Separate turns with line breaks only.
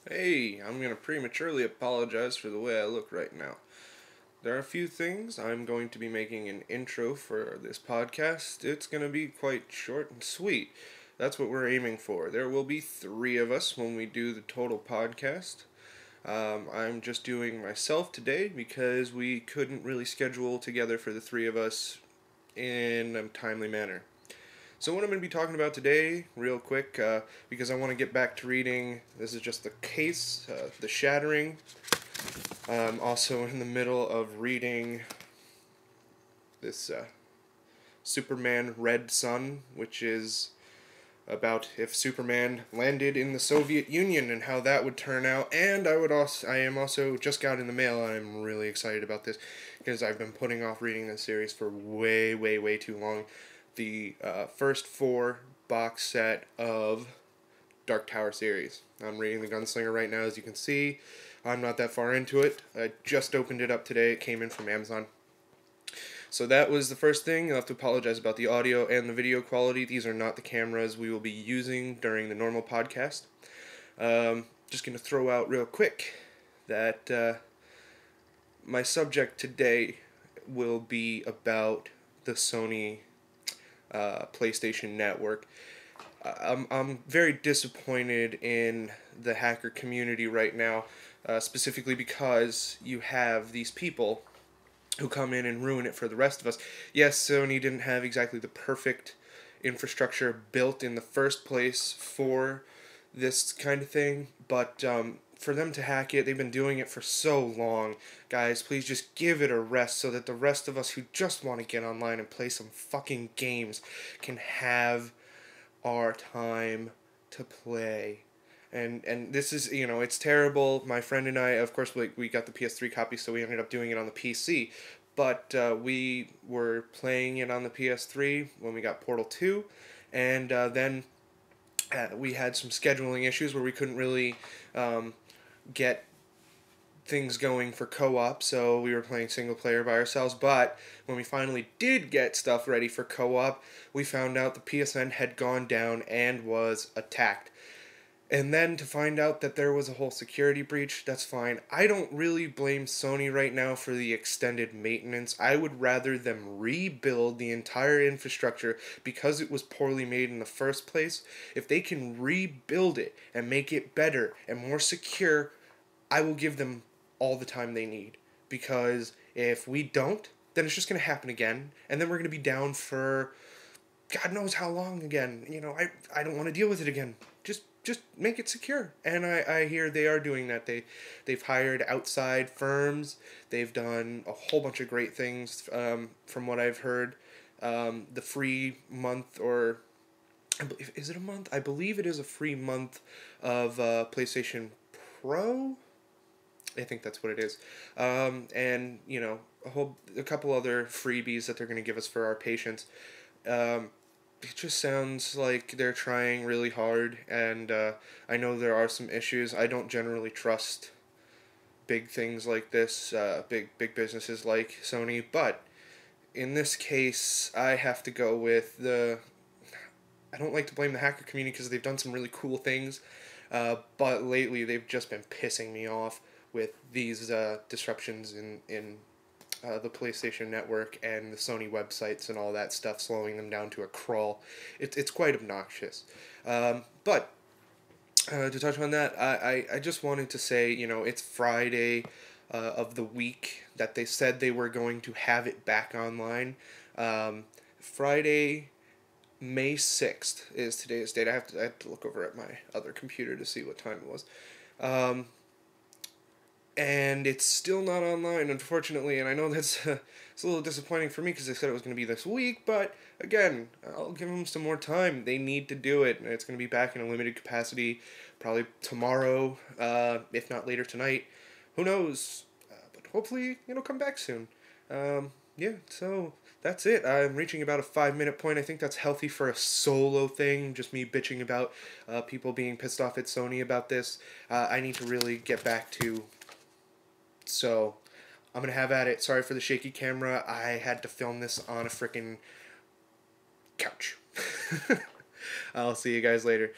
Hey, I'm going to prematurely apologize for the way I look right now. There are a few things. I'm going to be making an intro for this podcast. It's going to be quite short and sweet. That's what we're aiming for. There will be three of us when we do the total podcast. I'm just doing myself today because we couldn't really schedule together for the three of us in a timely manner. So what I'm going to be talking about today, real quick, because I want to get back to reading. This is just the case, The Shattering. I'm also in the middle of reading this Superman Red Sun, which is about if Superman landed in the Soviet Union and how that would turn out. And I am also just got in the mail, and I'm really excited about this because I've been putting off reading this series for way, way, way too long. The first four box set of Dark Tower series. I'm reading The Gunslinger right now, as you can see. I'm not that far into it. I just opened it up today. It came in from Amazon. So that was the first thing. I'll have to apologize about the audio and the video quality. These are not the cameras we will be using during the normal podcast. Just going to throw out real quick that my subject today will be about the Sony PlayStation Network. I'm very disappointed in the hacker community right now, specifically because you have these people who come in and ruin it for the rest of us. Yes, Sony didn't have exactly the perfect infrastructure built in the first place for this kind of thing, but for them to hack it, they've been doing it for so long. Guys, please just give it a rest so that the rest of us who just want to get online and play some fucking games can have our time to play. And this is, it's terrible. My friend and I, of course, we got the PS3 copy, so we ended up doing it on the PC. But we were playing it on the PS3 when we got Portal 2, and then we had some scheduling issues where we couldn't really get things going for co-op, so we were playing single player by ourselves. But when we finally did get stuff ready for co-op, we found out the PSN had gone down and was attacked. And then to find out that there was a whole security breach, that's fine. I don't really blame Sony right now for the extended maintenance. I would rather them rebuild the entire infrastructure because it was poorly made in the first place. If they can rebuild it and make it better and more secure, I will give them all the time they need. Because if we don't, then it's just going to happen again. And then we're going to be down for God knows how long again. I don't want to deal with it again. Just make it secure. And I hear they are doing that. They've hired outside firms. They've done a whole bunch of great things from what I've heard. The free month, or is it a month? I believe it is a free month of PlayStation Pro. I think that's what it is. And a couple other freebies that they're going to give us for our patients. It just sounds like they're trying really hard, and I know there are some issues. I don't generally trust big things like this, big businesses like Sony, but in this case, I have to go with I don't like to blame the hacker community because they've done some really cool things, but lately they've just been pissing me off with these disruptions in the PlayStation Network and the Sony websites and all that stuff, slowing them down to a crawl. It's quite obnoxious. But to touch on that, I just wanted to say, it's Friday of the week that they said they were going to have it back online. Friday, May 6th is today's date. I have to look over at my other computer to see what time it was. And it's still not online, unfortunately, and I know that's it's a little disappointing for me because they said it was going to be this week, but again, I'll give them some more time. They need to do it, and it's going to be back in a limited capacity probably tomorrow, if not later tonight. Who knows? But hopefully it'll come back soon. Yeah, so that's it. I'm reaching about a 5-minute point. I think that's healthy for a solo thing, just me bitching about people being pissed off at Sony about this. I need to really get back to... So, I'm going to have at it. Sorry for the shaky camera. I had to film this on a freaking couch. I'll see you guys later.